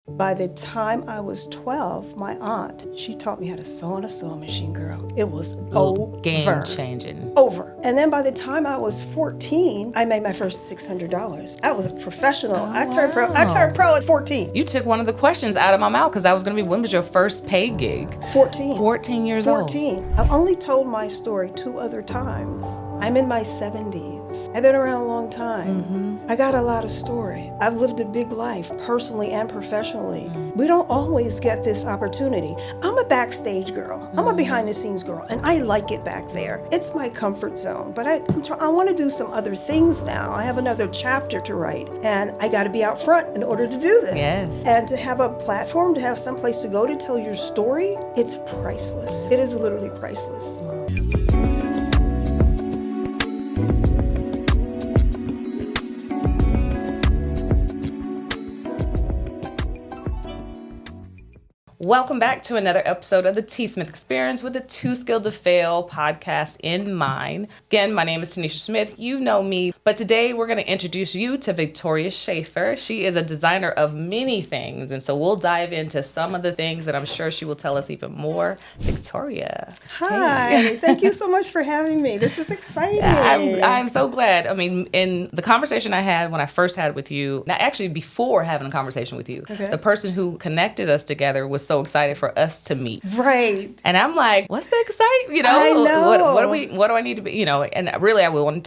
By the time I was 12, my aunt, she taught me how to sew on a sewing machine, girl. It was over. Game changing. Over. And then by the time I was 14, I made my first $600. I was a professional. I turned pro at 14. You took one of the questions out of my mouth because that was going to be, when was your first paid gig? 14. 14 years old. 14. I've only told my story 2 other times. I'm in my 70s. I've been around a long time. Mm-hmm. I got a lot of story. I've lived a big life, personally and professionally. We don't always get this opportunity. I'm a backstage girl. I'm a behind the scenes girl, and I like it back there. It's my comfort zone, but I want to do some other things now. I have another chapter to write, and I got to be out front in order to do this. Yes. And to have a platform, to have some place to go to tell your story, it's priceless. It is literally priceless. Welcome back to another episode of the T. Smith Experience with a Too Skilled to Fail podcast in mind. Again, my name is Tanisha Smith. You know me, but today we're going to introduce you to Victoria Shaffer. She is a designer of many things, and so we'll dive into some of the things that I'm sure she will tell us even more. Victoria. Hi. Hey. Thank you so much for having me. This is exciting. I'm so glad. I mean, in the conversation I had when I first had with you, now actually before having a conversation with you, the person who connected us together was so excited for us to meet. Right. And I'm like, what's the excitement? You know, I know. What do I need to be, you know, and really I wanted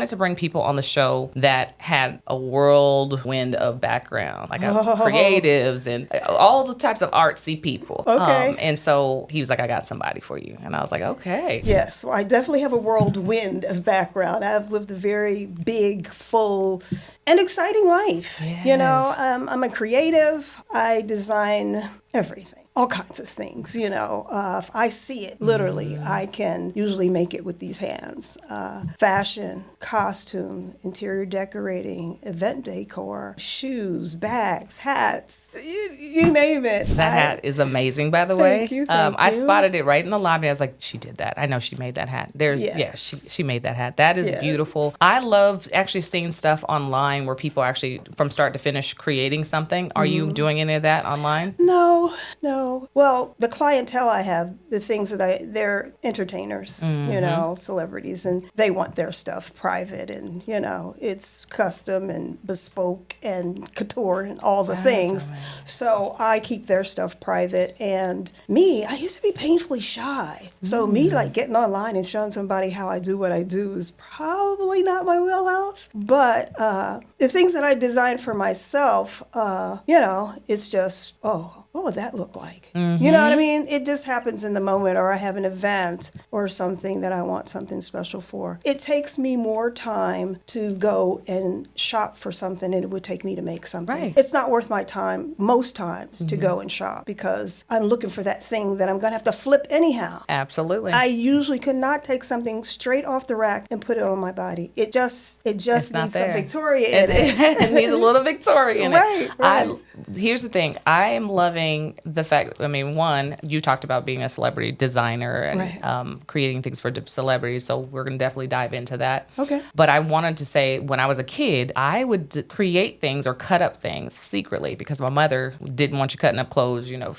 to bring people on the show that had a whirlwind of background, like creatives and all the types of artsy people. Okay. And so he was like, I got somebody for you. And I was like, okay. Yes. Well, I definitely have a whirlwind of background. I've lived a very big, full, and exciting life. Yes. You know, I'm a creative. I design everything. All kinds of things, you know. If I see it, literally, I can usually make it with these hands. Fashion, costume, interior decorating, event decor, shoes, bags, hats, you name it. That hat is amazing, by the way. Thank you. I spotted it right in the lobby. I was like, she did that. I know she made that hat. She made that hat. That is beautiful. I love actually seeing stuff online where people actually, from start to finish, creating something. Are you doing any of that online? No. Well, the clientele I have, the things that they're entertainers, you know, celebrities, and they want their stuff private, and, you know, it's custom and bespoke and couture and all the things. Amazing. So I keep their stuff private. And me, I used to be painfully shy. So me, like, getting online and showing somebody how I do what I do is probably not my wheelhouse. But the things that I design for myself, you know, it's just, what would that look like? You know what I mean? It just happens in the moment, or I have an event or something that I want something special for. It takes me more time to go and shop for something than it would take me to make something. Right. It's not worth my time most times to go and shop because I'm looking for that thing that I'm going to have to flip anyhow. Absolutely. I usually could not take something straight off the rack and put it on my body. It just needs some Victoria in it. It needs a little Victoria in it. Right. Here's the thing. I am loving the fact, I mean, one, you talked about being a celebrity designer and creating things for celebrities, so we're going to definitely dive into that. Okay. But I wanted to say, when I was a kid, I would create things or cut up things secretly because my mother didn't want you cutting up clothes. You know,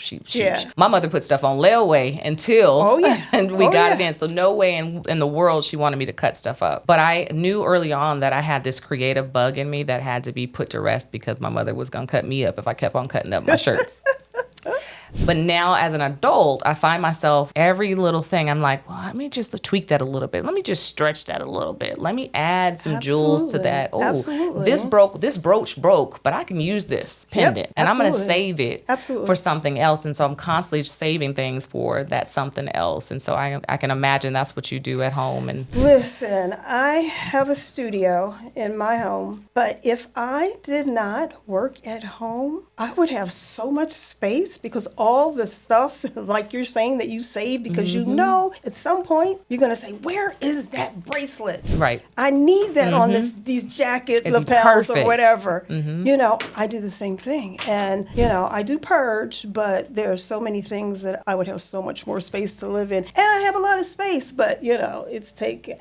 my mother put stuff on layaway until and we got it in. So no way in the world she wanted me to cut stuff up. But I knew early on that I had this creative bug in me that had to be put to rest because my mother was going to cut me up if I kept on cutting up my shirts. But now as an adult, I find myself every little thing, I'm like, well, let me just tweak that a little bit. Let me just stretch that a little bit. Let me add some jewels to that. Oh, this brooch broke, but I can use this pendant and I'm going to save it for something else. And so I'm constantly saving things for that something else. And so I can imagine that's what you do at home. And listen, I have a studio in my home, but if I did not work at home, I would have so much space because all the stuff, like you're saying, that you save because you know at some point you're going to say, where is that bracelet? Right. I need that on these jacket lapels or whatever. You know, I do the same thing. And, you know, I do purge, but there are so many things that I would have so much more space to live in. And I have a lot of space, but, you know,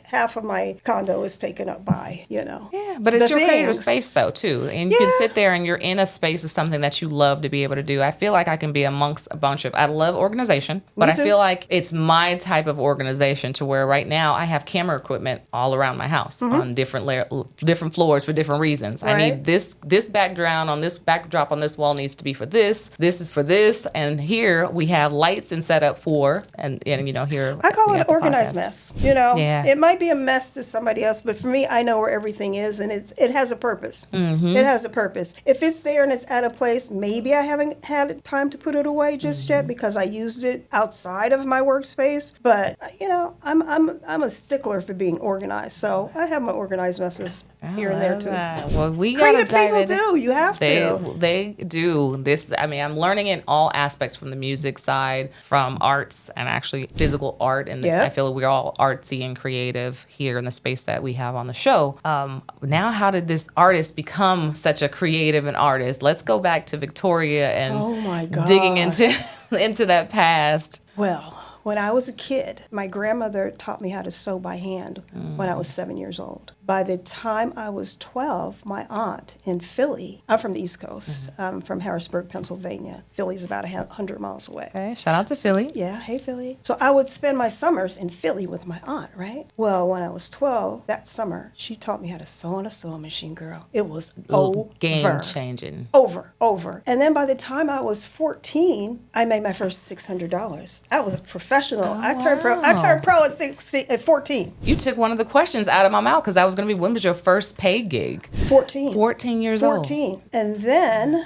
half of my condo is taken up by, you know. Yeah, but it's your creative space, though, too. And you can sit there and you're in a space of something that you love to be able to do. I feel like I can be amongst a bunch of, I love organization, but I feel like it's my type of organization to where right now I have camera equipment all around my house on different floors for different reasons. Right. I need this background on this backdrop on this wall needs to be for this. This is for this. And here we have lights and set up for, and you know, here. I call it an organized mess. You know, it might be a mess to somebody else, but for me, I know where everything is, and it has a purpose. It has a purpose. If it's there and it's at a place, maybe I haven't had time to put it away just yet because I used it outside of my workspace. But you know, I'm a stickler for being organized, so I have my organized messes here and there too. Well, we gotta creative people do. You have to. They do this. I mean, I'm learning in all aspects, from the music side, from arts, and actually physical art. And I feel we're all artsy and creative here in the space that we have on the show. Now, how did this artist become such a creative and artist? Let's go back to Victoria and digging into that past. Well, when I was a kid, my grandmother taught me how to sew by hand when I was 7 years old. By the time I was 12, my aunt in Philly, I'm from the East Coast, I'm from Harrisburg, Pennsylvania. Philly's about 100 miles away. Okay, shout out to Philly. Yeah, hey Philly. So I would spend my summers in Philly with my aunt, right? Well, when I was 12, that summer, she taught me how to sew on a sewing machine, girl. It was game changing. Over. And then by the time I was 14, I made my first $600. I was professional. I turned pro at 14. You took one of the questions out of my mouth, because that was going to be, when was your first paid gig? 14. 14 years old. 14. And then,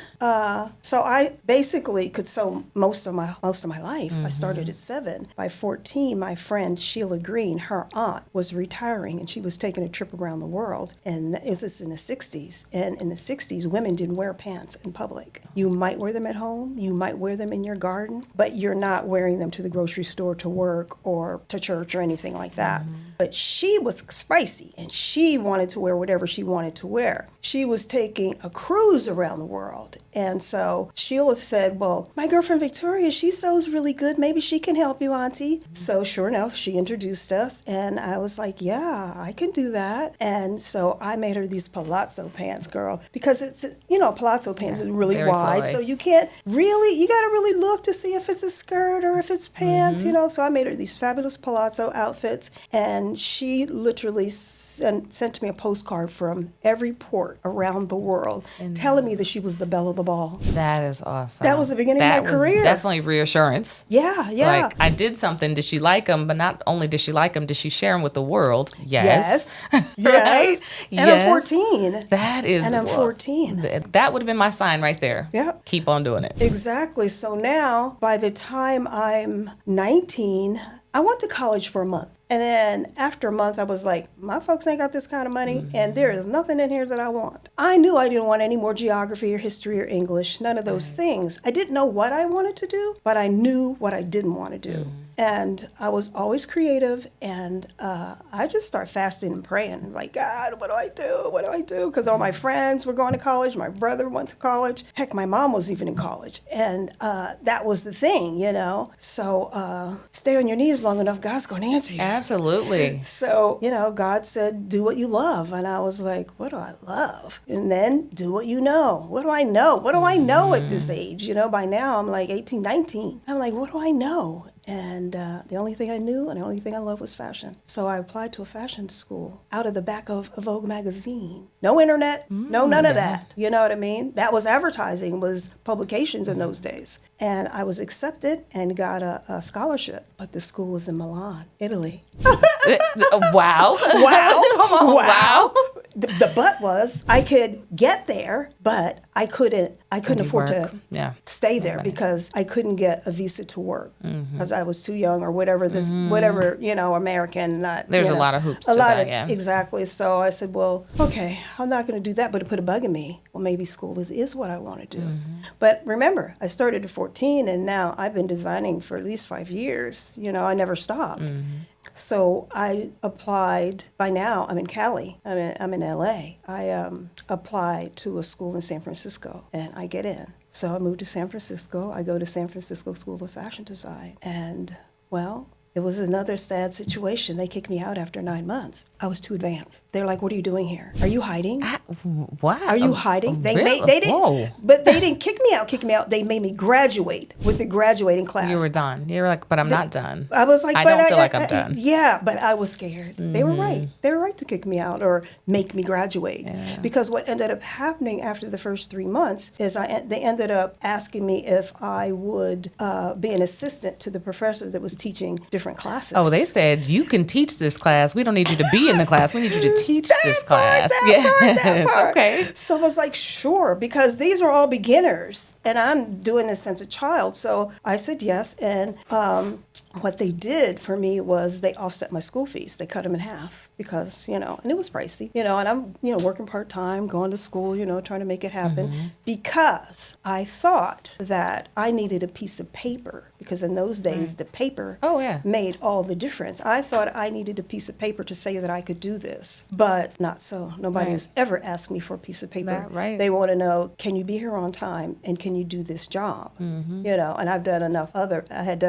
so I basically could sew most of my life. I started at 7. By 14, my friend Sheila Green, her aunt, was retiring, and she was taking a trip around the world. And this is in the 60s. And in the 60s, women didn't wear pants in public. You might wear them at home. You might wear them in your garden, but you're not wearing them to the grocery store, to work, or to church, or anything like that. But she was spicy, and she wanted to wear whatever she wanted to wear. She was taking a cruise around the world. And so Sheila said, well, my girlfriend Victoria, she sews really good. Maybe she can help you, Auntie. So sure enough, she introduced us. And I was like, yeah, I can do that. And so I made her these palazzo pants, girl, because it's, you know, palazzo pants are really wide. Flowy. So you got to really look to see if it's a skirt or if it's pants, you know. So I made her these fabulous palazzo outfits. And she literally sent me a postcard from every port around the world telling me that she was the belle of the ball. That is awesome. That was the beginning of my career. That was definitely reassurance. Yeah. Like, I did something. Did she like them? But not only did she like them, did she share them with the world? Yes. Right? And I'm 14. That is. And I'm 14. That would have been my sign right there. Yeah. Keep on doing it. Exactly. So now, by the time I'm 19, I went to college for a month. And then after a month, I was like, my folks ain't got this kind of money, and there is nothing in here that I want. I knew I didn't want any more geography or history or English, none of those things. I didn't know what I wanted to do, but I knew what I didn't want to do. And I was always creative, and I just started fasting and praying, like, God, what do I do? What do I do? Because all my friends were going to college. My brother went to college. Heck, my mom was even in college. And that was the thing, you know. So stay on your knees long enough, God's going to answer you. Absolutely. So, you know, God said, do what you love. And I was like, what do I love? And then do what you know. What do I know? What do I know at this age? You know, by now I'm like 18, 19. I'm like, what do I know? And the only thing I knew and the only thing I loved was fashion. So I applied to a fashion school out of the back of a Vogue magazine. No internet, none of that. You know what I mean? That was advertising, was publications in those days. And I was accepted and got a scholarship. But the school was in Milan, Italy. Wow. Wow. the but was I could get there, but I couldn't afford to stay there because I couldn't get a visa to work because I was too young or whatever, American. There's a lot of hoops to that. Exactly. So I said, well, okay, I'm not going to do that, but it put a bug in me. Well, maybe school is what I want to do. But remember, I started at 14 and now I've been designing for at least 5 years. I never stopped. So I applied. By now, I'm in Cali. I'm in LA. I applied to a school in San Francisco, and I get in. So I moved to San Francisco. I go to San Francisco School of Fashion Design, and well, it was another sad situation. They kicked me out after 9 months. I was too advanced. They're like, "What are you doing here? Are you hiding? What? Are you hiding?" They didn't. Whoa. But they didn't kick me out. They made me graduate with the graduating class. You were done. You were like, "But I'm not done." I was like, I don't feel like I'm done. Yeah, but I was scared. They were right. They were right to kick me out or make me graduate. Yeah. Because what ended up happening after the first 3 months is they ended up asking me if I would be an assistant to the professor that was teaching different classes. Oh, they said, you can teach this class. We don't need you to be in the class. We need you to teach this class. That part. Okay. So I was like, sure, because these are all beginners, and I'm doing this since a child. So I said yes, and what they did for me was they offset my school fees. They cut them in half because, and it was pricey, and I'm, working part-time, going to school, trying to make it happen because I thought that I needed a piece of paper because in those days, the paper made all the difference. I thought I needed a piece of paper to say that I could do this, but not so. Nobody has ever asked me for a piece of paper. They want to know, can you be here on time and can you do this job? And I had done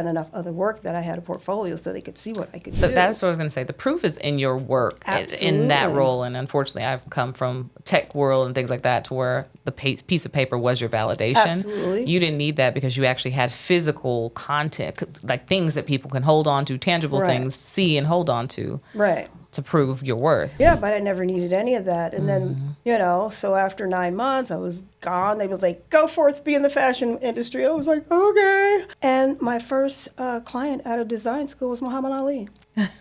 enough other work that I had a portfolio so they could see what I could do. That's what I was going to say. The proof is in your work. Absolutely. In that role. And unfortunately, I've come from tech world and things like that to where the piece of paper was your validation. Absolutely. You didn't need that because you actually had physical content, like things that people can hold on to, tangible things, see and hold on to. Right. To prove your worth. Yeah, but I never needed any of that. And then, so after 9 months, I was gone. They was like, go forth, be in the fashion industry. I was like, okay. And my first client out of design school was Muhammad Ali.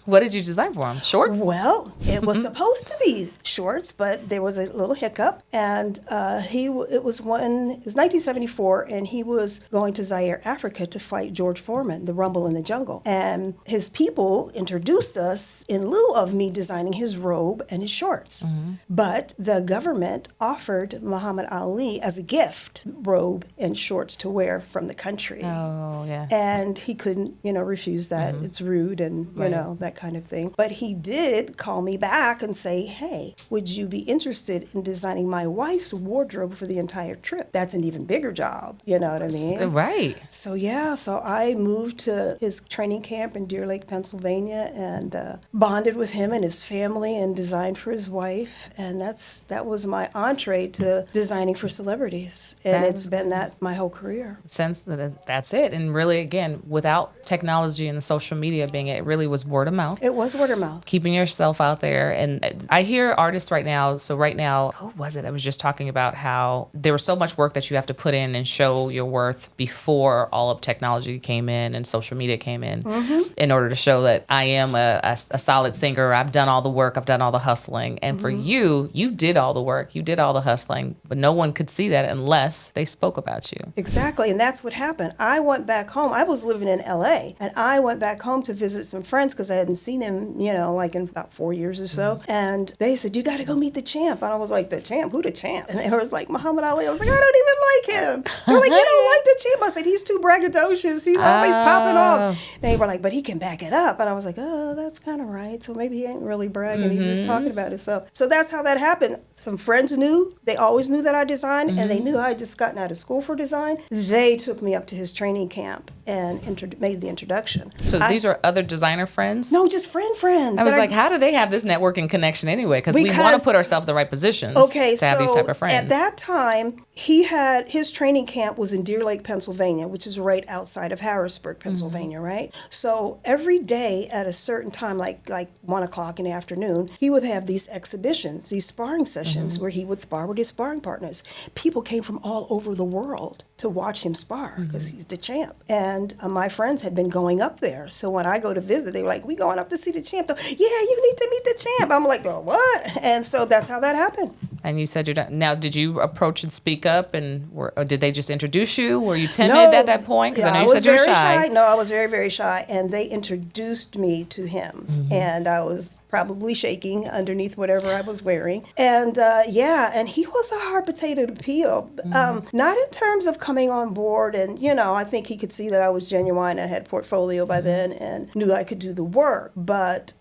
What did you design for him? Shorts? Well, it was supposed to be shorts, but there was a little hiccup. And it was 1974, and he was going to Zaire, Africa to fight George Foreman, the Rumble in the Jungle. And his people introduced us in lieu of me designing his robe and his shorts. But the government offered Muhammad Ali as a gift robe and shorts to wear from the country. Oh, yeah. And he couldn't, refuse that. It's rude and, that kind of thing. But he did call me back and say, hey, would you be interested in designing my wife's wardrobe for the entire trip? That's an even bigger job. You know what I mean? Right. So, so I moved to his training camp in Deer Lake, Pennsylvania, and bonded with him and his family and designed for his wife. And that was my entree to designing for celebrities. And it's been that my whole career. Since that's it. And really, again, without technology and the social media being it really was word of mouth. It was word of mouth. Keeping yourself out there. And I hear artists right now. So right now, who was it that was just talking about how there was so much work that you have to put in and show your worth before all of technology came in and social media came in order to show that I am a solid singer. I've done all the work. I've done all the hustling. And for you did all the work. You did all the hustling. But no one could see that unless they spoke about you. Exactly. And that's what happened. I went back home. I was living in LA. And I went back home to visit some friends because I hadn't seen him, like in about 4 years or so. And they said, you got to go meet the champ. And I was like, the champ? Who the champ? And they was like, Muhammad Ali. I was like, I don't even like him. They're like, you don't like the champ? I said, he's too braggadocious. He's always popping off. And they were like, but he can back it up. And I was like, oh, that's kind of right. So maybe he ain't really bragging. He's just talking about himself. So that's how that happened. Some friends knew. They always knew that I designed. And they knew I had just gotten out of school for design. They took me up to his training camp and made the introduction. So these are other designer friends? No, just friends. I was like, how do they have this networking connection anyway? Because we want to put ourselves in the right positions to have these type of friends. At that time, he had his training camp was in Deer Lake, Pennsylvania, which is right outside of Harrisburg, Pennsylvania, right? So every day at a certain time, like 1 o'clock in the afternoon, he would have these exhibitions, these sparring sessions where he would spar with his sparring partners. People came from all over the world to watch him spar because he's the champ. And my friends had been going up there. So when I go to visit, they were like, like, we going up to see the champ. Yeah, you need to meet the champ. I'm like, oh, what? And so that's how that happened. And you said you're done. Now, did you approach and speak up, or did they just introduce you? Were you timid at that point? Because I know you said you were shy. No, I was very, very shy. And they introduced me to him. And I was probably shaking underneath whatever I was wearing. And and he was a hard potato to peel. Not in terms of coming on board. And, I think he could see that I was genuine. I had a portfolio by then and knew I could do the work. But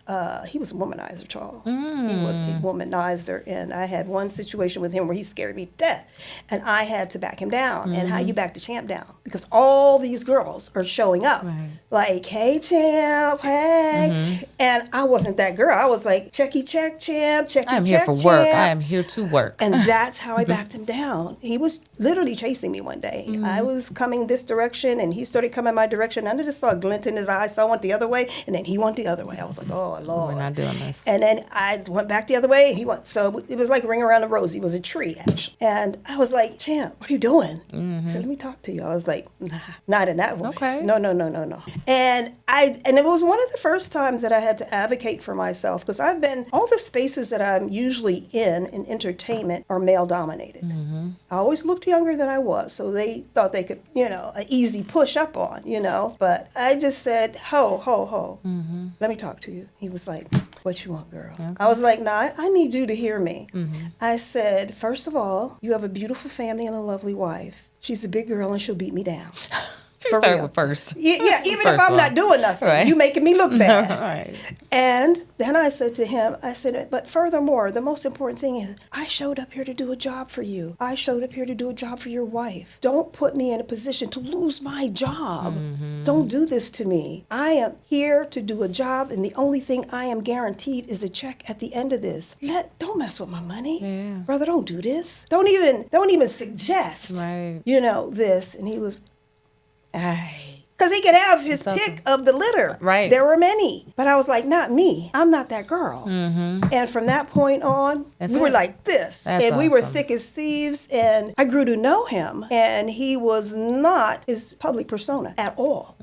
he was a womanizer, Charles. He was a womanizer. And I had one situation with him where he scared me to death. And I had to back him down. And how you back the champ down? Because all these girls are showing up. Right. Like, hey, champ, hey. And I wasn't that girl. I was like, checky check, champ, checky check, I'm here for work. I am here to work. And that's how I backed him down. He was literally chasing me one day. I was coming this direction, and he started coming my direction. And I just saw a glint in his eye, so I went the other way, and then he went the other way. I was like, oh, Lord. We're not doing this. And then I went back the other way, and he went. So it was like Ring Around the Rosy. It was a tree, actually. And I was like, champ, what are you doing? He said, let me talk to you. I was like, nah, not in that voice. Okay. No. And it was one of the first times that I had to advocate for myself, because all the spaces that I'm usually in entertainment are male dominated. I always looked younger than I was, so they thought they could, an easy push up on, but I just said, ho. Let me talk to you. He was like, what you want, girl? Okay. I was like, nah, I need you to hear me. I said, first of all, you have a beautiful family and a lovely wife. She's a big girl and she'll beat me down. She started with first. Yeah, even if I'm not doing nothing, you making me look bad. Right. And then I said to him, but furthermore, the most important thing is, I showed up here to do a job for you. I showed up here to do a job for your wife. Don't put me in a position to lose my job. Don't do this to me. I am here to do a job, and the only thing I am guaranteed is a check at the end of this. Don't mess with my money. Yeah. Brother, don't do this. Don't even suggest, this. And he was, because he could have his pick of the litter. Right. There were many. But I was like, not me. I'm not that girl. And from that point on, we were like this. We were thick as thieves. And I grew to know him. And he was not his public persona at all.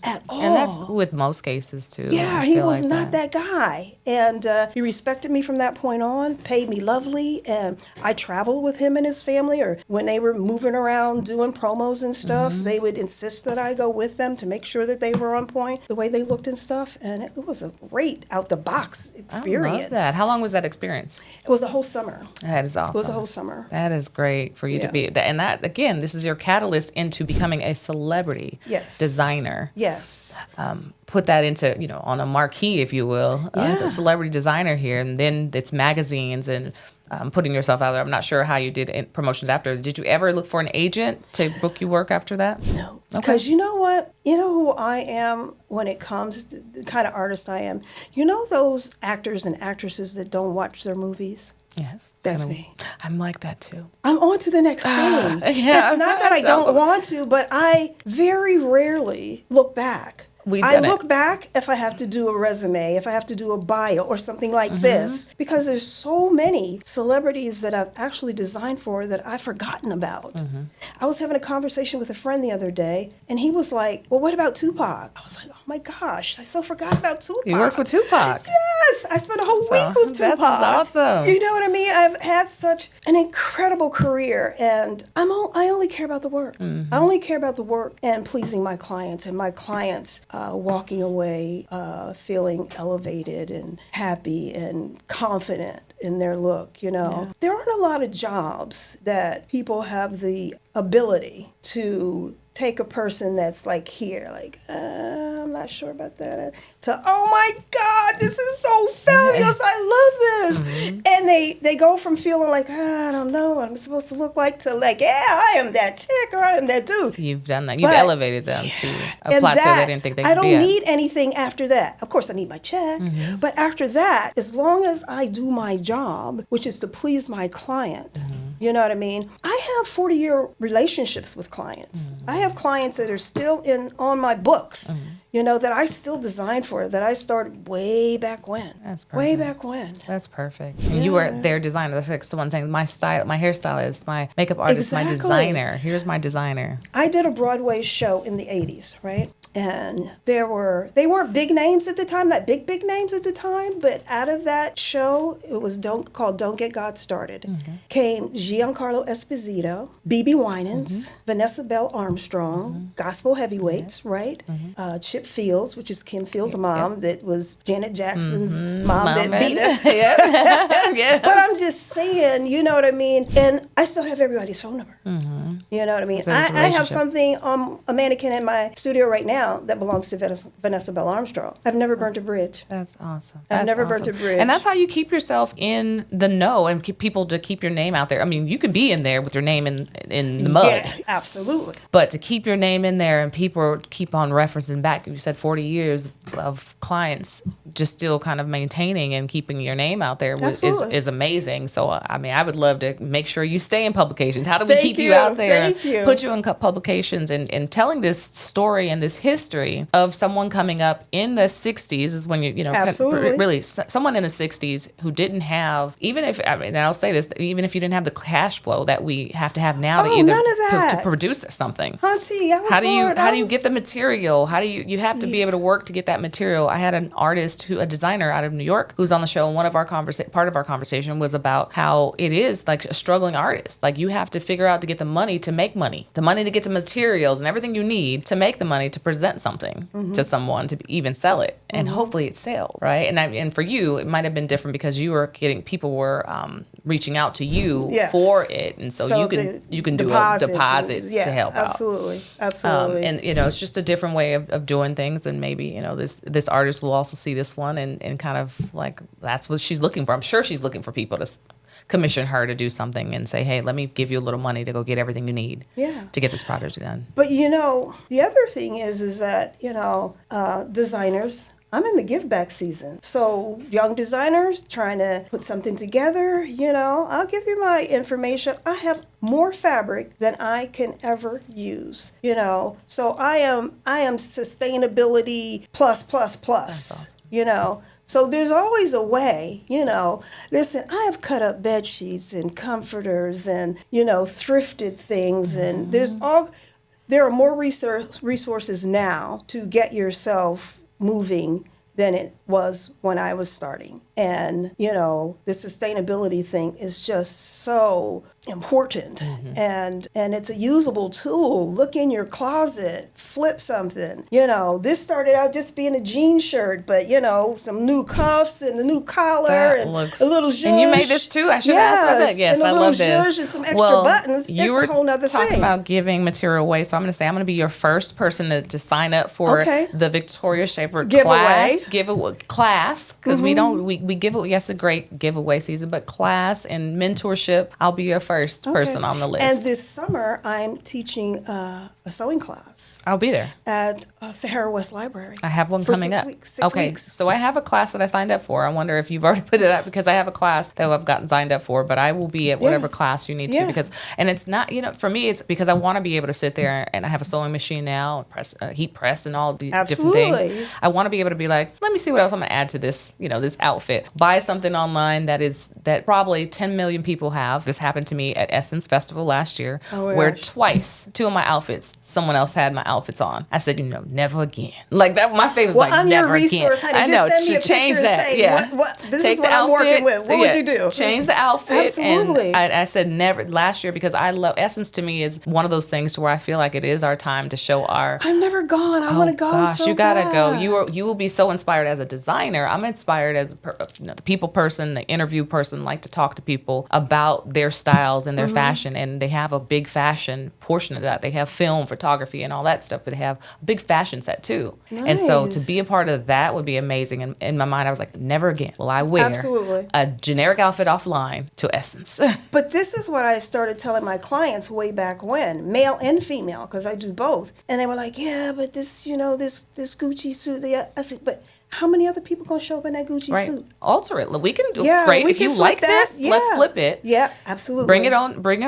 At all. And that's with most cases, too. Yeah, he was not that guy. And he respected me from that point on, paid me lovely. And I traveled with him and his family. Or when they were moving around doing promos and stuff, they would insist that I go with them to make sure that they were on point, the way they looked and stuff. And it was a great out-the-box experience. I love that. How long was that experience? It was a whole summer. That is awesome. It was a whole summer. That is great for you to be. And that, again, this is your catalyst into becoming a celebrity designer. Yes. Put that into, on a marquee, if you will, the celebrity designer here. And then it's magazines and putting yourself out there. I'm not sure how you did promotions after. Did you ever look for an agent to book you work after that? No. Because you know what? You know who I am when it comes to the kind of artist I am? You know those actors and actresses that don't watch their movies? Yes. That's me. I'm like that too. I'm on to the next thing. It's not that I don't want to, but I very rarely look back. I look back if I have to do a resume, if I have to do a bio or something like this, because there's so many celebrities that I've actually designed for that I've forgotten about. I was having a conversation with a friend the other day, and he was like, well, what about Tupac? I was like, oh my gosh, I so forgot about Tupac. You work with Tupac? Yes, I spent a whole week with Tupac. That's awesome. You know what I mean? I've had such an incredible career, and I only care about the work. I only care about the work and pleasing my clients, and my clients walking away feeling elevated and happy and confident in their look, There aren't a lot of jobs that people have the ability to take a person that's like here, like, I'm not sure about that, to, oh my God, this is so fabulous, I love this. And they go from feeling like, I don't know what I'm supposed to look like, to like, yeah, I am that chick or I am that dude. You've done that. You've elevated them to a plateau they didn't think they could be at. I don't need anything after that. Of course, I need my check. But after that, as long as I do my job, which is to please my client, You know what I mean? I have 40-year relationships with clients. I have clients that are still on my books. You know, that I still designed for, that I started way back when. That's perfect. Way back when. That's perfect. And you were their designer. That's like someone saying, my hairstylist, my makeup artist, my designer. Here's my designer. I did a Broadway show in the 80s, right? And they weren't big names at the time, not big names at the time, but out of that show, it was called Don't Get God Started. Came Giancarlo Esposito, BB Winans, Vanessa Bell Armstrong, gospel heavyweights, right? Chip Fields, which is Kim Fields' mom, that was Janet Jackson's mom that beat her. Yes. But I'm just saying, you know what I mean? And I still have everybody's phone number. You know what I mean? I have something on a mannequin in my studio right now that belongs to Vanessa Bell Armstrong. I've never burnt a bridge. That's awesome. I've never burnt a bridge. And that's how you keep yourself in the know and keep people to keep your name out there. I mean, you could be in there with your name in the mud. Yeah, absolutely. But to keep your name in there and people keep on referencing back, you said 40 years of clients just still kind of maintaining and keeping your name out there is amazing. So, I mean, I would love to make sure you stay in publications. How do we keep you out there? Put you in publications and telling this story and this history of someone coming up in the 60s is when really someone in the 60s who didn't have, even if, I mean, and I'll say this, even if you didn't have the cash flow that we have to have now to produce something. Auntie, how do you get the material? How do you have to be able to work to get that material? I had an artist a designer out of New York who's on the show, and one of our part of our conversation was about how it is like a struggling artist. Like you have to figure out to get the money to make money, the money to get the materials and everything you need to make the money to present something to someone to even sell it, and hopefully it sells, right? And for you, it might have been different because you were people were reaching out to you for it, and so you can do a deposit to help out. Absolutely. And it's just a different way of doing things, and maybe this artist will also see this one and kind of like that's what she's looking for. I'm sure she's looking for people to commission her to do something and say, hey, let me give you a little money to go get everything you need to get this project done. But the other thing is that designers, I'm in the give back season. So young designers trying to put something together, I'll give you my information. I have more fabric than I can ever use, So I am sustainability plus. That's awesome. So there's always a way, Listen, I have cut up bed sheets and comforters and, thrifted things, and there are more resources now to get yourself moving than it was when I was starting. And, the sustainability thing is just so important. And it's a usable tool. Look in your closet, flip something. This started out just being a jean shirt, but, some new cuffs and a new collar a little zhuzh. And you made this too? I should ask about that. Yes, I love this. And some extra buttons. You were a whole nother talking thing. about giving material away, so I'm going to be your first person to sign up for the Victoria Shaffer class because we give it. Yes, a great giveaway season, but class and mentorship. I'll be your first person on the list. And this summer, I'm teaching a sewing class. I'll be there at Sahara West Library. I have one coming up. 6 weeks. So I have a class that I signed up for. I wonder if you've already put it up, because I have a class that I've gotten signed up for, but I will be at whatever class you need to, and it's not, for me, it's because I want to be able to sit there, and I have a sewing machine now, heat press and all the different things. I want to be able to be like, let me see what else I'm going to add to this, this outfit. Buy something online that probably 10 million people have. This happened to me at Essence Festival last year, where twice, 2 of my outfits, someone else had my outfits on. I said, never again. Like that, my face was I'm never your resource, again. honey. I know. Just send me a change picture that. And say, this is what I'm working with. What would you do? Change the outfit. Absolutely. And I said never last year, because I love Essence. To me is one of those things to where I feel like it is our time to show our. I've never gone. I want to go. Gosh, so you gotta bad. go. You will be so inspired as a designer. I'm inspired as the people person, the interview person. Like to talk to people about their styles and their fashion, and they have a big fashion portion of that. They have film, photography, and all that stuff, but they have a big fashion set too. Nice. And so to be a part of that would be amazing. And in my mind, I was like, never again will I wear a generic outfit offline to Essence. But this is what I started telling my clients way back when, male and female, because I do both. And they were like, yeah, but this, this Gucci suit. I said, but how many other people gonna show up in that Gucci suit? Alter it. We can do great. If you like this, let's flip it. Yeah, absolutely. Bring it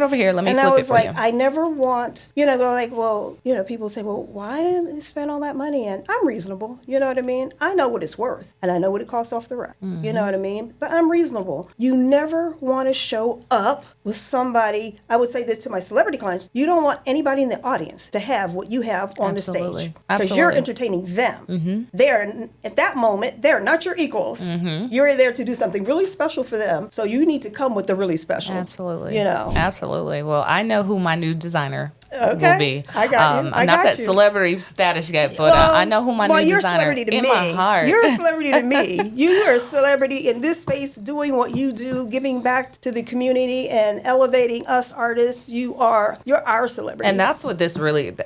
over here. Let me flip it for you. And I was like, I never want, they're like, well, people say, well, why didn't they spend all that money? And I'm reasonable. You know what I mean? I know what it's worth, and I know what it costs off the rack. You know what I mean? But I'm reasonable. You never want to show up with somebody. I would say this to my celebrity clients. You don't want anybody in the audience to have what you have on the stage. Because you're entertaining them. They're, at that moment, they're not your equals. You're there to do something really special for them. So you need to come with the really special. Absolutely. Absolutely. Well, I know who my new designer will be. I got you. I'm not that celebrity status yet, but I know who my new designer is in my heart. You're a celebrity to me. You are a celebrity in this space, doing what you do, giving back to the community and elevating us artists. You're our celebrity. And that's what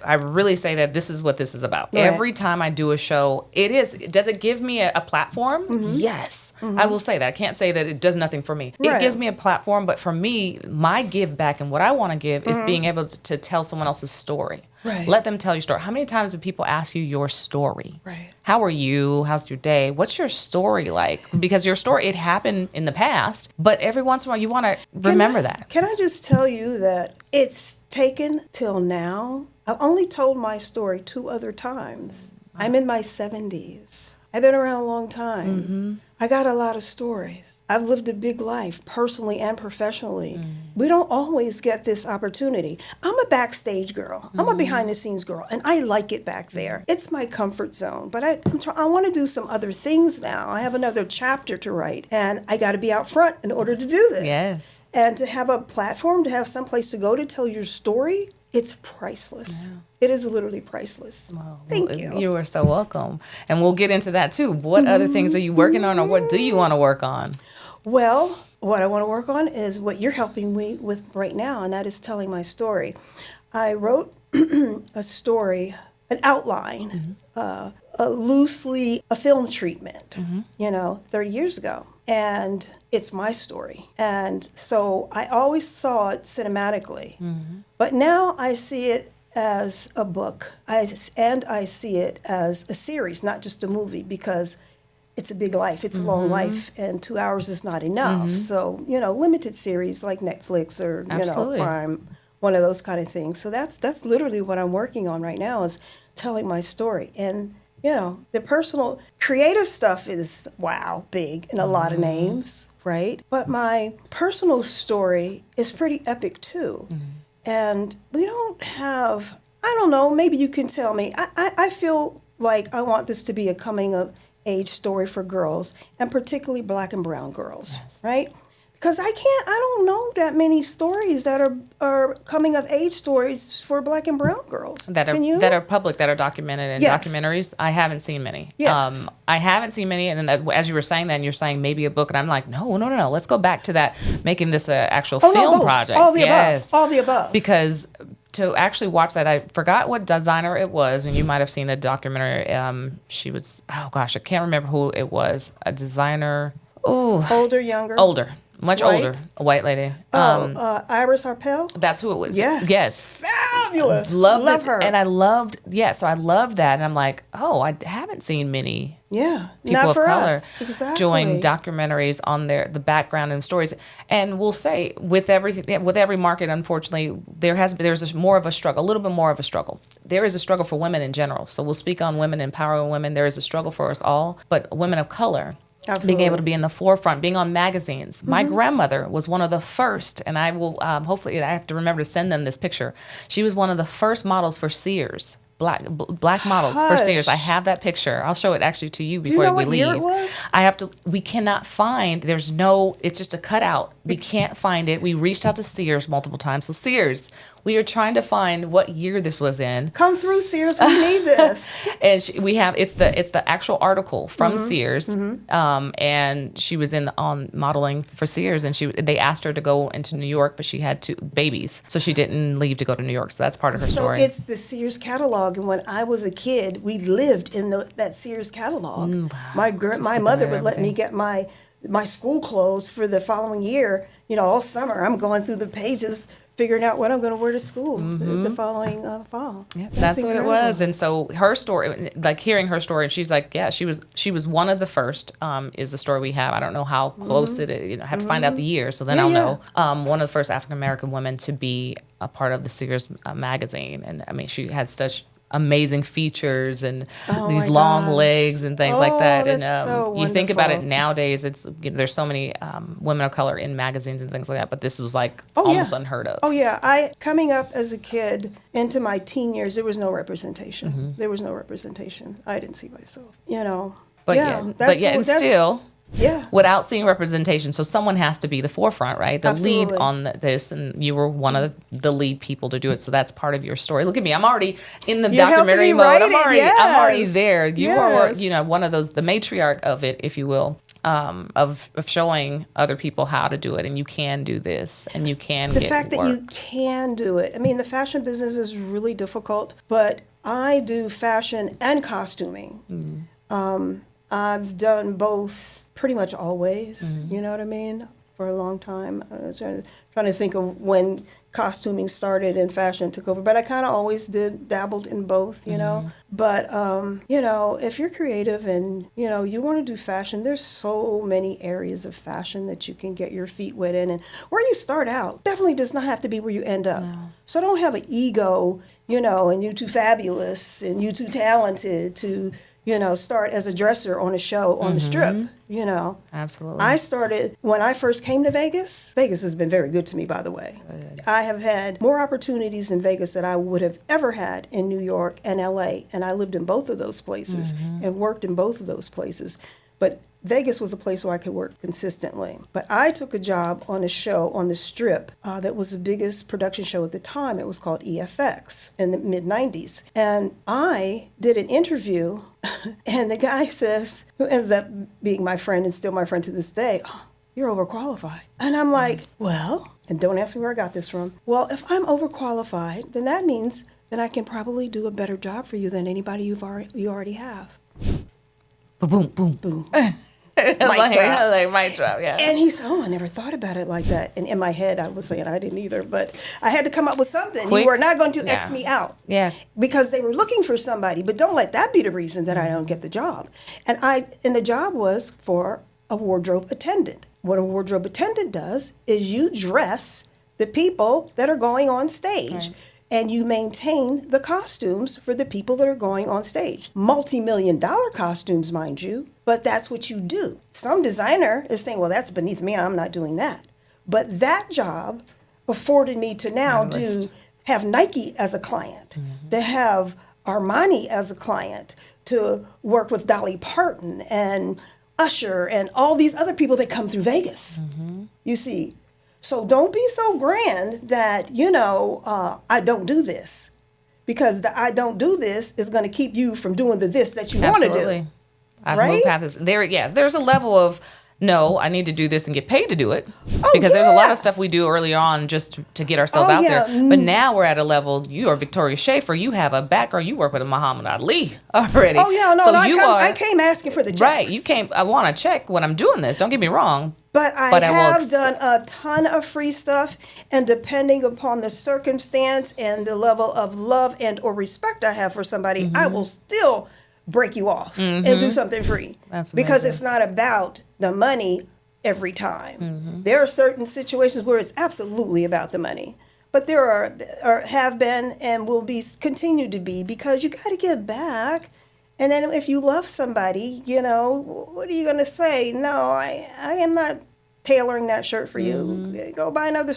I really say that this is what this is about. Right. Every time I do a show, does it give me a platform? Yes. I will say that. I can't say that it does nothing for me. Right. It gives me a platform, but for me, my give back and what I want to give is being able to tell someone else's story. Right. Let them tell your story. How many times do people ask you your story? Right. How are you? How's your day? What's your story like? Because your story, it happened in the past, but every once in a while you want to remember that. Can I just tell you that it's taken till now? I've only told my story 2 other times. Wow. I'm in my 70s. I've been around a long time. I got a lot of stories. I've lived a big life, personally and professionally. We don't always get this opportunity. I'm a backstage girl. I'm a behind-the-scenes girl, and I like it back there. It's my comfort zone, but I want to do some other things now. I have another chapter to write, and I got to be out front in order to do this. Yes. And to have a platform, to have someplace to go to tell your story, it's priceless. Yeah. It is literally priceless. Wow. Thank you. You are so welcome. And we'll get into that too. What other things are you working on, or what do you want to work on? Well, what I want to work on is what you're helping me with right now, and that is telling my story. I wrote a story, an outline, loosely a film treatment, 30 years ago. And it's my story. And so I always saw it cinematically. But now I see it as a book, and I see it as a series, not just a movie, because it's a big life, it's a long life, and 2 hours is not enough. So, limited series like Netflix or, Prime, one of those kind of things. So that's literally what I'm working on right now, is telling my story. And, the personal, creative stuff is, big in a lot of names, right? But my personal story is pretty epic too. And we don't have, I don't know, maybe you can tell me. I feel like I want this to be a coming of age story for girls, and particularly Black and brown girls, right? Because I don't know that many stories that are coming of age stories for Black and brown girls. That are public, that are documented in documentaries. I haven't seen many. Yes. I haven't seen many, and as you were saying that, and you're saying maybe a book, and I'm like, no. Let's go back to that, making this an actual film project. All the above. Because to actually watch that, I forgot what designer it was, and you might have seen the documentary. She was, I can't remember who it was. A designer. Ooh. Older, younger? Older. Much older, a white lady. Iris Harpel? That's who it was. Yes. Fabulous. Love her. And I loved that. And I'm like, I haven't seen many people of color doing documentaries on the background and stories. And we'll say with every market, unfortunately, there's more of a struggle, a little bit more of a struggle. There is a struggle for women in general. So we'll speak on women, empowering women. There is a struggle for us all, but women of color. Absolutely. Being able to be in the forefront, being on magazines. My grandmother was one of the first, and I will, hopefully I have to remember to send them this picture. She was one of the first models for Sears. Black models for Sears. I have that picture. I'll show it actually to you before we leave. Do you know what year it was? We cannot find, it's just a cutout. We can't find it. We reached out to Sears multiple times. So Sears, we are trying to find what year this was in. Come through, Sears. We need this. And it's the actual article from Sears. And she was on modeling for Sears, and they asked her to go into New York, but she had 2 babies, so she didn't leave to go to New York. So that's part of her story. So it's the Sears catalog, and when I was a kid, we lived in that Sears catalog. Wow. My mother would let me get my school clothes for the following year. All summer I'm going through the pages figuring out what I'm going to wear to school the following fall. Yeah, that's what it was. And so her story, like hearing her story, she's like, yeah, she was one of the first, is the story we have. I don't know how close it is, I have to find out the year, so then I'll know. One of the first African-American women to be a part of the Sears magazine. And I mean, she had such amazing features and these long legs and things like that. And so you think about it nowadays, it's there's so many women of color in magazines and things like that, but this was like almost unheard of. Oh yeah, coming up as a kid into my teen years, there was no representation. There was no representation. I didn't see myself, But still. Yeah. Without seeing representation. So someone has to be the forefront, right? The lead on this, and you were one of the lead people to do it. So that's part of your story. Look at me. I'm already in the documentary mode. I'm already there. You are, one of those, the matriarch of it, if you will, of showing other people how to do it. And you can do this, and you can get work. The fact that you can do it. I mean, the fashion business is really difficult, but I do fashion and costuming. I've done both pretty much always, you know what I mean, for a long time. I was trying to think of when costuming started and fashion took over, but I kind of always dabbled in both, you know. But, if you're creative and, you want to do fashion, there's so many areas of fashion that you can get your feet wet in. And where you start out definitely does not have to be where you end up. No. So don't have an ego, and you're too fabulous and you're too talented to start as a dresser on a show on the Strip, Absolutely. I started, when I first came to Vegas, Vegas has been very good to me, by the way. I have had more opportunities in Vegas than I would have ever had in New York and LA, and I lived in both of those places and worked in both of those places. But Vegas was a place where I could work consistently. But I took a job on a show on the Strip that was the biggest production show at the time. It was called E.14 in the mid-'90s. And I did an interview, and the guy says, who ends up being my friend and still my friend to this day, "Oh, you're overqualified." And I'm like, well, and don't ask me where I got this from. Well, if I'm overqualified, then that means that I can probably do a better job for you than anybody you already have. Boom, boom, boom. Mic drop, yeah. And he said, I never thought about it like that. And in my head, I was saying I didn't either, but I had to come up with something. You were not going to X me out. Yeah. Because they were looking for somebody, but don't let that be the reason that I don't get the job. And the job was for a wardrobe attendant. What a wardrobe attendant does is you dress the people that are going on stage. Right. And you maintain the costumes for the people that are going on stage. Multi-million-dollar costumes, mind you, but that's what you do. Some designer is saying, well, that's beneath me, I'm not doing that. But that job afforded me to now have Nike as a client, to have Armani as a client, to work with Dolly Parton and Usher and all these other people that come through Vegas, you see. So don't be so grand that, I don't do this. Because the I don't do this is going to keep you from doing the this that you want to do. I've moved past this. There's a level of, no, I need to do this and get paid to do it. Because there's a lot of stuff we do early on just to get ourselves out there. But now we're at a level, you are Victoria Shaffer, you have a background, you work with a Muhammad Ali already. Oh, yeah, no, I came asking for the checks. Right, you came, I want to check when I'm doing this, don't get me wrong. But I have done a ton of free stuff, and depending upon the circumstance and the level of love and or respect I have for somebody, I will still break you off and do something free. Because it's not about the money every time. There are certain situations where it's absolutely about the money. But there are have been and will be continue to be, because you got to give back. And then if you love somebody, what are you going to say? No, I am not tailoring that shirt for you. Go buy another.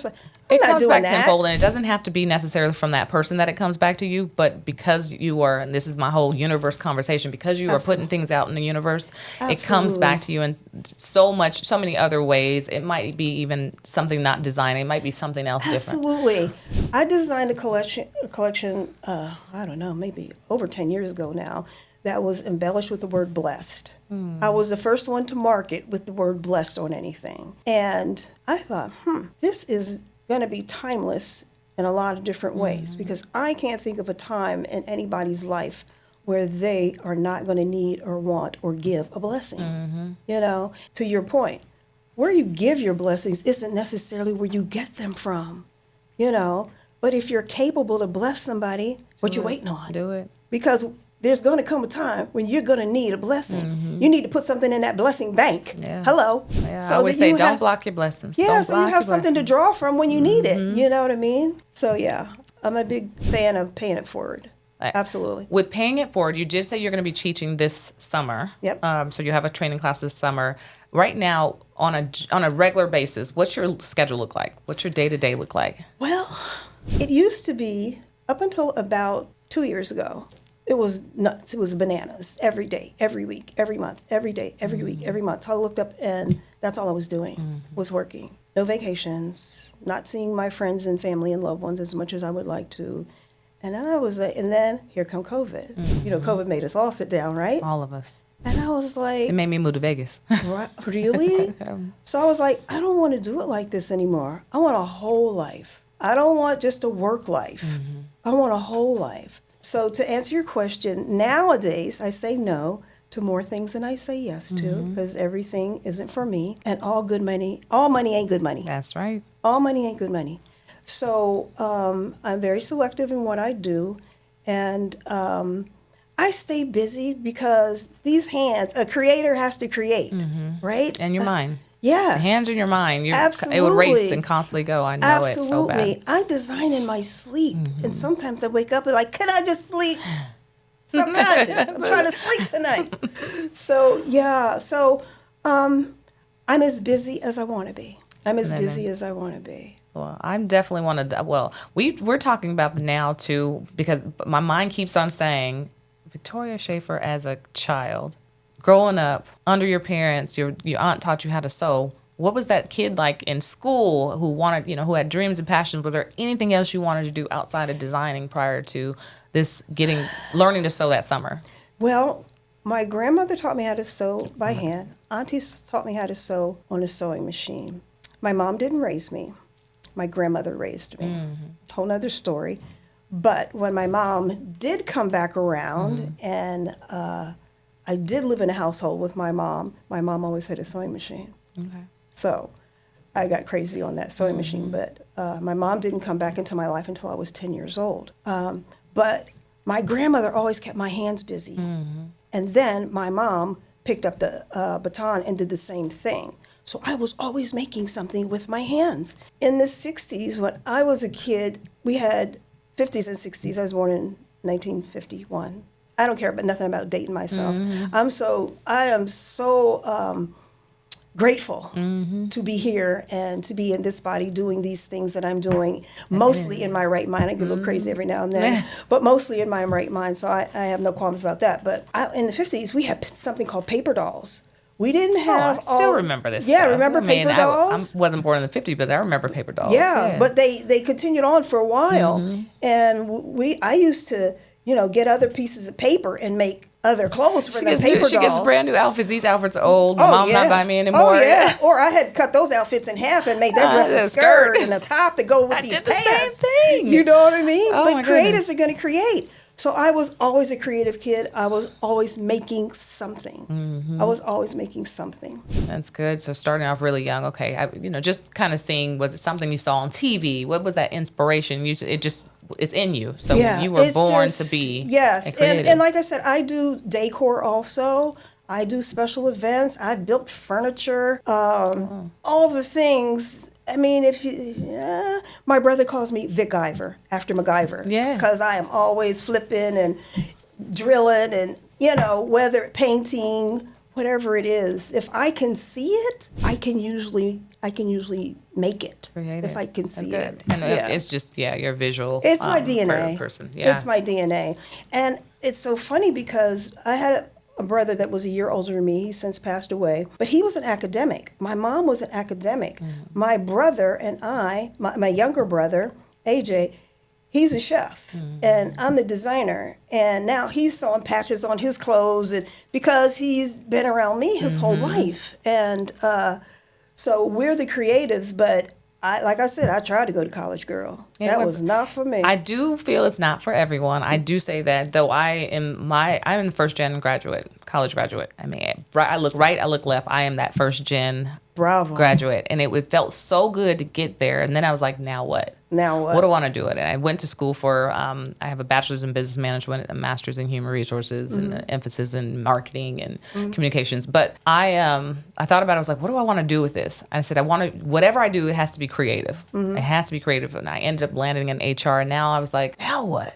It comes back tenfold, and it doesn't have to be necessarily from that person that it comes back to you, but because you are, and this is my whole universe conversation, because you are putting things out in the universe, it comes back to you in so many other ways. It might be even something not designing. It might be something else different. Absolutely. I designed a collection, I don't know, maybe over 10 years ago now, that was embellished with the word blessed. I was the first one to market with the word blessed on anything. And I thought, this is going to be timeless in a lot of different ways, because I can't think of a time in anybody's life where they are not going to need or want or give a blessing. To your point, where you give your blessings isn't necessarily where you get them from. you know. But if you're capable to bless somebody, what you waiting on? Do it. Because there's going to come a time when you're going to need a blessing. You need to put something in that blessing bank. Yes. Hello. Yeah, so I always say, don't block your blessings. Yeah, don't so you have something to draw from when you need it. You know what I mean? So yeah, I'm a big fan of paying it forward. Absolutely. With paying it forward, you did say you're going to be teaching this summer. Yep. So you have a training class this summer. Right now, on a regular basis, what's your schedule look like? What's your day-to-day look like? Well, it used to be, up until about 2 years ago, it was nuts. It was bananas every day, every week, every month, every day, every week, every month. So I looked up and that's all I was doing, was working. No vacations, not seeing my friends and family and loved ones as much as I would like to. And then I was like, and then here come COVID. You know, COVID made us all sit down, right? All of us. And I was like, It made me move to Vegas. Really? So I was like, I don't want to do it like this anymore. I want a whole life. I don't want just a work life. I want a whole life. So to answer your question, nowadays I say no to more things than I say yes to, because everything isn't for me. And all money ain't good money. That's right. All money ain't good money. So I'm very selective in what I do. And I stay busy because these hands, a creator has to create, right? And your mind. Yes. The hands in your mind. Absolutely. It would race and constantly go. I know it so bad. Absolutely. I design in my sleep. And sometimes I wake up and like, can I just sleep? Subconscious. I'm trying to sleep tonight. So, yeah. So I'm as busy as I want to be. I'm as busy as I want to be. Well, I definitely want to. Well, we're talking about the now too, because my mind keeps on saying, Victoria Shaffer as a child, growing up under your parents, your aunt taught you how to sew. What was that kid like in school who wanted, who had dreams and passions? Was there anything else you wanted to do outside of designing prior to this learning to sew that summer? Well, my grandmother taught me how to sew by hand. Aunties taught me how to sew on a sewing machine. My mom didn't raise me. My grandmother raised me. Whole nother story. But when my mom did come back around and I did live in a household with my mom always had a sewing machine. Okay. So I got crazy on that sewing machine. But my mom didn't come back into my life until I was 10 years old. But my grandmother always kept my hands busy. And then my mom picked up the baton and did the same thing. So I was always making something with my hands. In the 60s, when I was a kid, we had 50s and 60s. I was born in 1951. I don't care about nothing about dating myself. I am so grateful to be here and to be in this body doing these things that I'm doing, mostly in my right mind. I get a little crazy every now and then, but mostly in my right mind. So I have no qualms about that. But in the 50s, we had something called paper dolls. We didn't have. I still remember this. Yeah, stuff. remember paper dolls? I wasn't born in the 50s, but I remember paper dolls. Yeah, but they continued on for a while, and I used to get other pieces of paper and make other clothes for the paper dolls. She gets brand new outfits. These outfits are old. Mom not buying me anymore. Oh yeah. Or I had cut those outfits in half and made that dress a skirt and a top to go with these pants. I did the same thing. You know what I mean? Oh, but creatives are going to create. So I was always a creative kid. I was always making something. I was always making something. That's good. So starting off really young, okay. Just kind of seeing, was it something you saw on TV? What was that inspiration? It's in you. So you were born to be yes. a creative. And like I said, I do decor also. I do special events. I built furniture, all the things. I mean, my brother calls me Vic Iver after MacGyver. Yeah. Because I am always flipping and drilling and, whether painting, whatever it is. If I can see it, I can usually make it. Creative. If I can see it. And it's just, you're visual. It's my DNA. Person. Yeah. It's my DNA. And it's so funny because I had a brother that was a year older than me. He's since passed away. But he was an academic. My mom was an academic. My brother and my younger brother, AJ, he's a chef. And I'm the designer. And now he's sewing patches on his clothes because he's been around me his whole life. And so we're the creatives, but like I said, I tried to go to college, girl. That was not for me. I do feel it's not for everyone. I do say that, though I'm the first gen college graduate. I mean, I look right, I look left. I am that first gen Bravo. graduate. And it felt so good to get there. And then I was like, now what? Now what? What do I want to do with it? I went to school for, I have a bachelor's in business management, a master's in human resources, and an emphasis in marketing and communications. But I thought about it. I was like, what do I want to do with this? I said, whatever I do, it has to be creative. It has to be creative. And I ended up landing in HR. And now I was like, now what?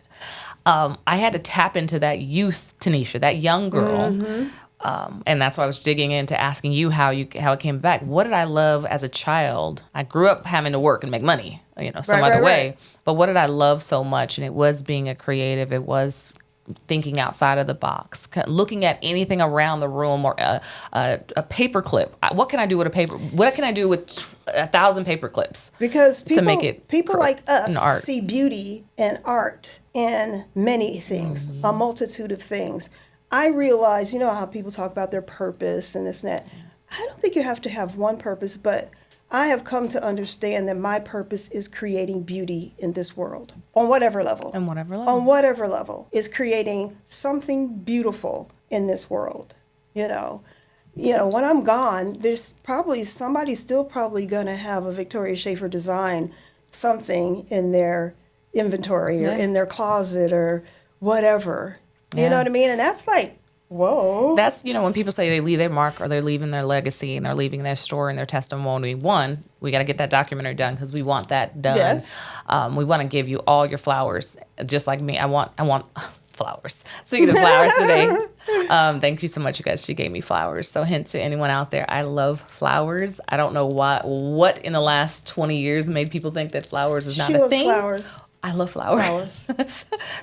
I had to tap into that youth, Tanisha, that young girl. And that's why I was digging into asking you how it came back. What did I love as a child? I grew up having to work and make money, some other way. Right. But what did I love so much? And it was being a creative. It was thinking outside of the box, looking at anything around the room, or a paper clip. What can I do with a paper? What can I do with 1,000 paper clips? Because people, to make it people like us see beauty and art in many things, a multitude of things. I realize, how people talk about their purpose and this and that. I don't think you have to have one purpose, but I have come to understand that my purpose is creating beauty in this world on whatever level. On whatever level. On whatever level is creating something beautiful in this world. When I'm gone, there's probably somebody's still probably going to have a Victoria Shaffer design something in their inventory or in their closet or whatever. You know what I mean? And that's like, whoa. That's, when people say they leave their mark or they're leaving their legacy and they're leaving their story and their testimony. One, we got to get that documentary done because we want that done. Yes. We want to give you all your flowers, just like me. I want flowers. Speaking of flowers today, thank you so much, you guys. She gave me flowers. So hint to anyone out there, I love flowers. I don't know what in the last 20 years made people think that flowers is not a thing. She loves flowers. I love flowers.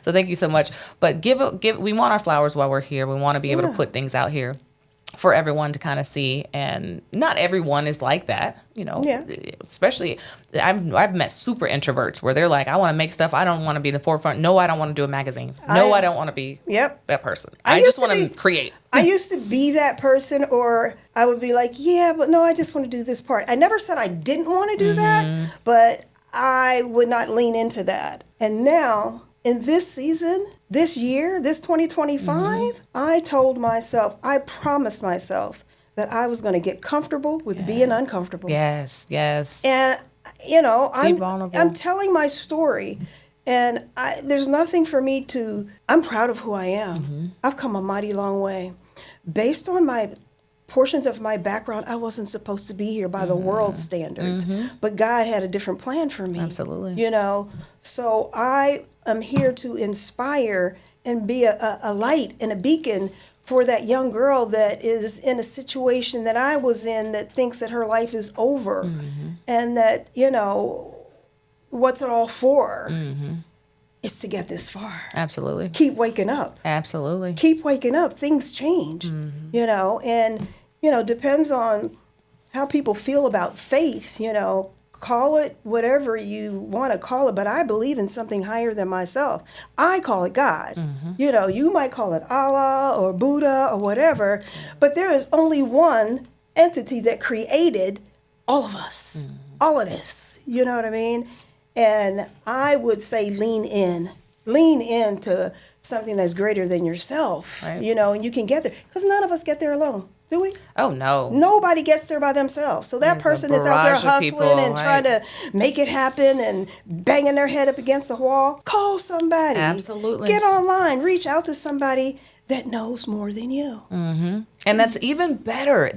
So thank you so much. But we want our flowers while we're here. We want to be able to put things out here for everyone to kind of see. And not everyone is like that, especially I've met super introverts where they're like, I want to make stuff. I don't want to be in the forefront. No, I don't want to do a magazine. No, I don't want to be that person. I just want to create. I used to be that person, or I would be like, yeah, but no, I just want to do this part. I never said I didn't want to do that, but I would not lean into that. And now, in this season, this year, this 2025, I promised myself that I was going to get comfortable with being uncomfortable. Yes. And, I'm telling my story, and there's nothing for me I'm proud of who I am. I've come a mighty long way. Based on my portions of my background, I wasn't supposed to be here by the world standards, but God had a different plan for me. Absolutely. So I am here to inspire and be a light and a beacon for that young girl that is in a situation that I was in, that thinks that her life is over, and that, what's it all for? It's to get this far. Absolutely. Keep waking up. Absolutely. Keep waking up. Things change, and, depends on how people feel about faith, call it whatever you want to call it, but I believe in something higher than myself. I call it God. You might call it Allah or Buddha or whatever, but there is only one entity that created all of us, all of this. You know what I mean? And I would say lean into something that's greater than yourself, right. And you can get there. Because none of us get there alone, do we? Oh, no. Nobody gets there by themselves. So that person that's out there hustling and trying to make it happen and banging their head up against the wall, call somebody. Absolutely. Get online, reach out to somebody that knows more than you. And that's even better.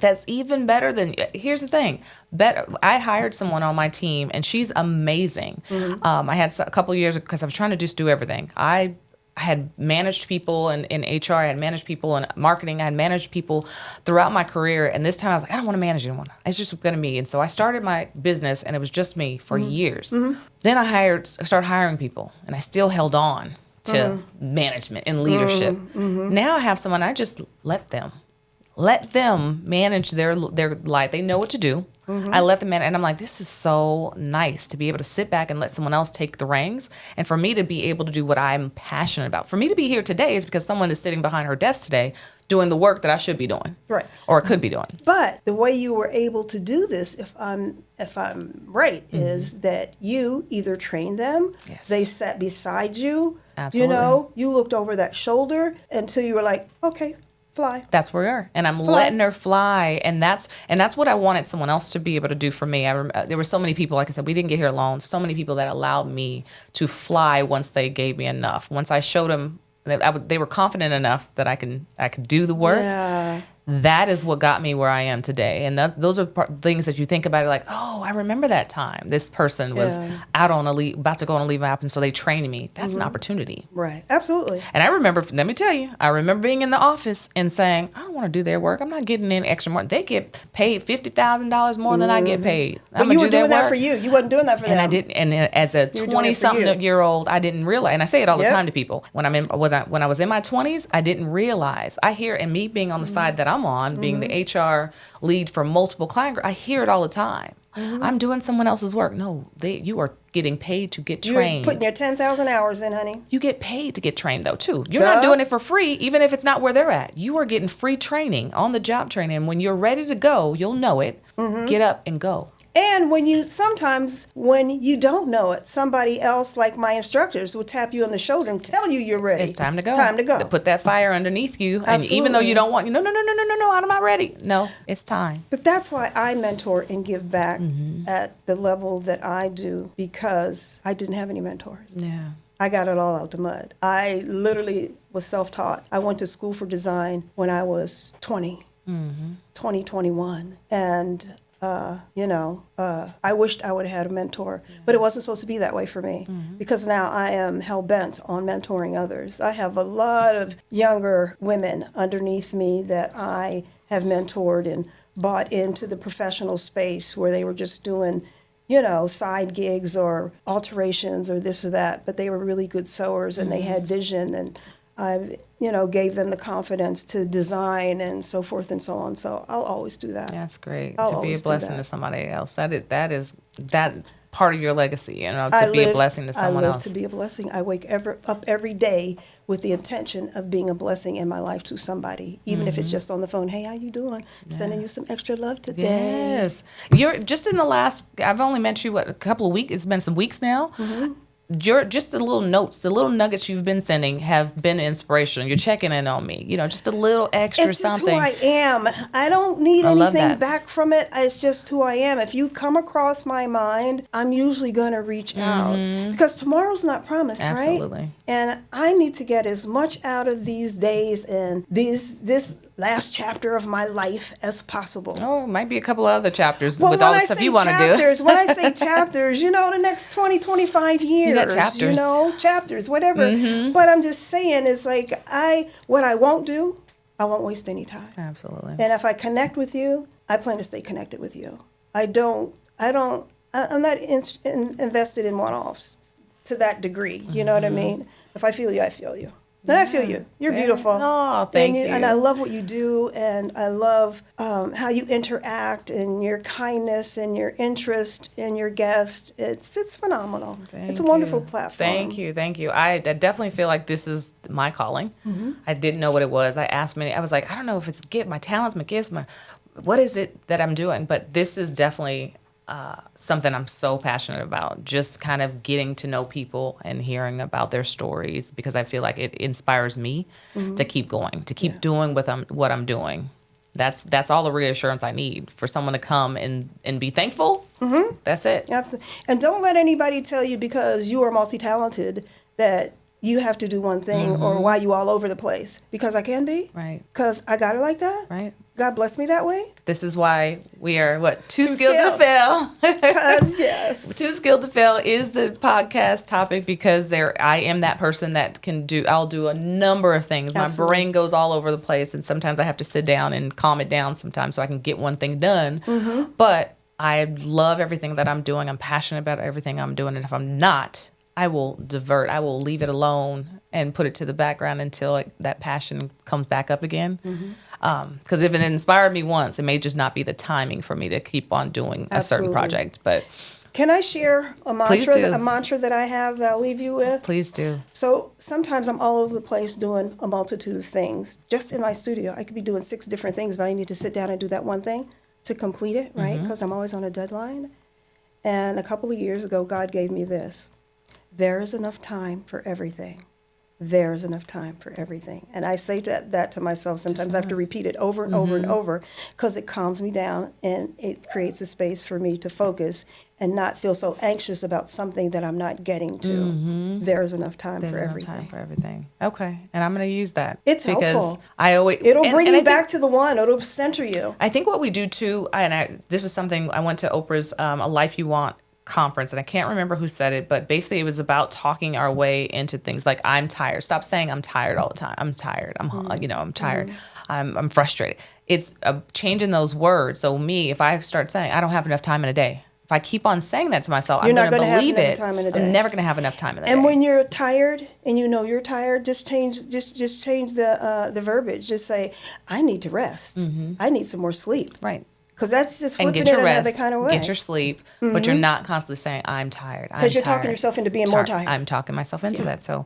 Here's the thing. I hired someone on my team, and she's amazing. I had a couple of years, because I was trying to just do everything. I had managed people in HR, I had managed people in marketing, I had managed people throughout my career, and this time I was like, I don't want to manage anyone. It's just going to be me. And so I started my business, and it was just me for years. Then I started hiring people, and I still held on to management and leadership. Now I have someone, I just let them manage their life. They know what to do. I let them manage, and I'm like, this is so nice to be able to sit back and let someone else take the reins, and for me to be able to do what I'm passionate about. For me to be here today is because someone is sitting behind her desk today doing the work that I should be doing, right, or could be doing. But the way you were able to do this, if I'm right, is that you either trained them, they sat beside you, Absolutely. You looked over that shoulder until you were like, okay, Fly. That's where we are, and I'm letting her fly, and that's what I wanted someone else to be able to do for me. There were so many people, like I said, we didn't get here alone. So many people that allowed me to fly once they gave me enough. Once I showed them that they were confident enough that I could do the work. Yeah. That is what got me where I am today. And those are things that you think about, like, oh, I remember that time. This person was out on a leave, about to go on a leave app, and so they trained me. That's an opportunity. Right. Absolutely. And I remember, let me tell you, I remember being in the office and saying, I don't want to do their work. I'm not getting any extra more. They get paid $50,000 more than I get paid. But you were doing that for you. You wasn't doing that for them. And I didn't. And as a 20-something-year-old, I didn't realize. And I say it all the time to people. When I was in my 20s, I didn't realize. I hear, and me being on the side that I'm on, being the HR lead for multiple clients, I hear it all the time. I'm doing someone else's work. No, you are getting paid to get trained. You're putting your 10,000 hours in, honey. You get paid to get trained, though, too. You're not doing it for free, even if it's not where they're at. You are getting free training, on-the-job training. And when you're ready to go, you'll know it. Get up and go. And sometimes when you don't know it, somebody else, like my instructors, will tap you on the shoulder and tell you you're ready. It's time to go. Time to go. Put that fire underneath you. Absolutely. And even though you don't want, no, I'm not ready. No, it's time. But that's why I mentor and give back at the level that I do, because I didn't have any mentors. Yeah. I got it all out the mud. I literally was self-taught. I went to school for design when I was 20, 21. And I wished I would have had a mentor, but it wasn't supposed to be that way for me, because now I am hell-bent on mentoring others. I have a lot of younger women underneath me that I have mentored and brought into the professional space where they were just doing, side gigs or alterations or this or that, but they were really good sewers and they had vision, and I gave them the confidence to design and so forth and so on. So I'll always do that. That's great. To be a blessing to somebody else. That is part of your legacy, to be a blessing to someone else. I live to be a blessing. I wake up every day with the intention of being a blessing in my life to somebody, even if it's just on the phone. Hey, how you doing? Yeah. Sending you some extra love today. Yes. You're just in the last, I've only met you, a couple of weeks. It's been some weeks now. Just the little notes, the little nuggets you've been sending have been inspirational. You're checking in on me, just a little extra something. It's just who I am. I don't need anything back from it. It's just who I am. If you come across my mind, I'm usually going to reach out, because tomorrow's not promised, Absolutely. Right? And I need to get as much out of these days and this last chapter of my life as possible. Oh, it might be a couple of other chapters with all the stuff you want to do. When I say chapters, the next 20, 25 years. You got chapters. Chapters, whatever. But I'm just saying, it's like what I won't do, I won't waste any time. Absolutely. And if I connect with you, I plan to stay connected with you. I'm not invested in one-offs to that degree. You know what I mean? If I feel you, I feel you. Then I feel you. You're beautiful. Oh, thank you. And I love what you do, and I love how you interact, and your kindness, and your interest in your guest. It's phenomenal. It's a wonderful platform. Thank you. I definitely feel like this is my calling. I didn't know what it was. I was like, I don't know if it's my talents, my gifts, what is it that I'm doing? But this is definitely something I'm so passionate about, just kind of getting to know people and hearing about their stories, because I feel like it inspires me to keep going, to keep doing what I'm doing. That's all the reassurance I need, for someone to come and be thankful. That's it. Absolutely. And don't let anybody tell you, because you are multi-talented, that you have to do one thing or why you all over the place, because I can be. Right. Because I got it like that. Right. God bless me that way. This is why we are, too skilled to fail. Yes. Too skilled to fail is the podcast topic, because I am that person that I'll do a number of things. Absolutely. My brain goes all over the place, and sometimes I have to sit down and calm it down sometimes so I can get one thing done. But I love everything that I'm doing. I'm passionate about everything I'm doing. And if I'm not, I will divert. I will leave it alone and put it to the background until that passion comes back up again. Because if it inspired me once, it may just not be the timing for me to keep on doing a certain project. But can I share a mantra? Please do. A mantra that I have that I'll leave you with? Please do. So sometimes I'm all over the place doing a multitude of things. Just in my studio, I could be doing 6 different things, but I need to sit down and do that one thing to complete it, right? Because I'm always on a deadline. And a couple of years ago, God gave me this: there is enough time for everything. there's enough time for everything. And I say that to myself. Sometimes I have to repeat it over and over and over because it calms me down and it creates a space for me to focus and not feel so anxious about something that I'm not getting to. There's enough time for everything. Time for everything. Okay. And I'm going to use that. It's because helpful. It'll bring you back to the one. It'll center you. I think what we do too, this is something I went to Oprah's A Life You Want conference, and I can't remember who said it, but basically it was about talking our way into things like, I'm tired. Stop saying I'm tired all the time. I'm tired. I'm tired. I'm frustrated. It's changing those words. So if I start saying I don't have enough time in a day, if I keep on saying that to myself, I'm going to believe it. I'm never going to have enough time in a day. And when you're tired and you know you're tired, just change the verbiage. Just say, I need to rest. I need some more sleep. Right. Because that's just flipping it another kind of way. Get your sleep, but you're not constantly saying, I'm tired. Because you're talking yourself into being more tired. I'm talking myself into that. So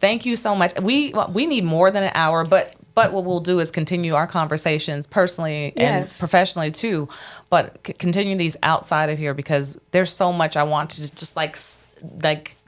thank you so much. We need more than an hour, but what we'll do is continue our conversations personally and professionally too, but continue these outside of here because there's so much I want to just like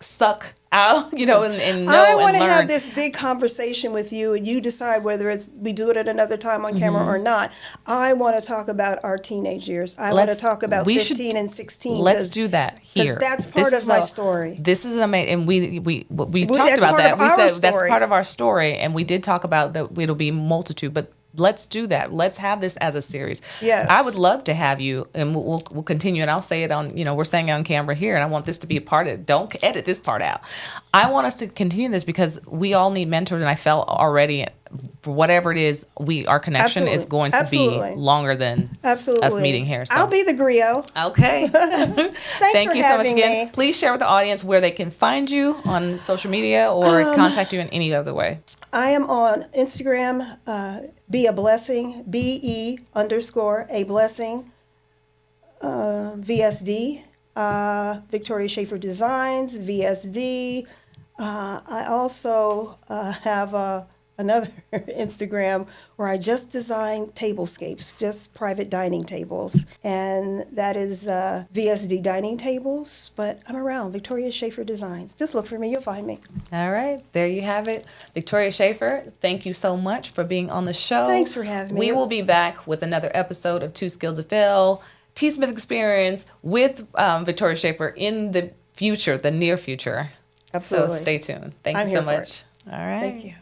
suck out, and know and learn. I want to have this big conversation with you, and you decide whether we do it at another time on camera or not. I want to talk about our teenage years. I want to talk about 15 and 16. Let's do that here. Because that's part of my story. This is amazing, and we talked about that. We said that's part of our story, and we did talk about that it'll be multitude, but let's do that. Let's have this as a series. Yes. I would love to have you, and we'll continue. And I'll say it on, we're saying it on camera here, and I want this to be a part of it. Don't edit this part out. I want us to continue this because we all need mentors, and I felt already, for whatever it is, our connection is going to be longer than us meeting here. So I'll be the griot. Okay. Thank you so much again. Me. Please share with the audience where they can find you on social media or contact you in any other way. I am on Instagram, Be a Blessing, BE_a blessing, VSD, Victoria Shaffer Designs, VSD. I also have another Instagram where I just design tablescapes, just private dining tables. And that is VSD Dining Tables. But I'm around, Victoria Shaffer Designs. Just look for me, you'll find me. All right, there you have it. Victoria Shaffer, thank you so much for being on the show. Thanks for having me. We will be back with another episode of Too Skilled to Fail, T-Smith Experience with Victoria Shaffer in the future, the near future. Absolutely. So stay tuned. Thank you so much. All right. Thank you.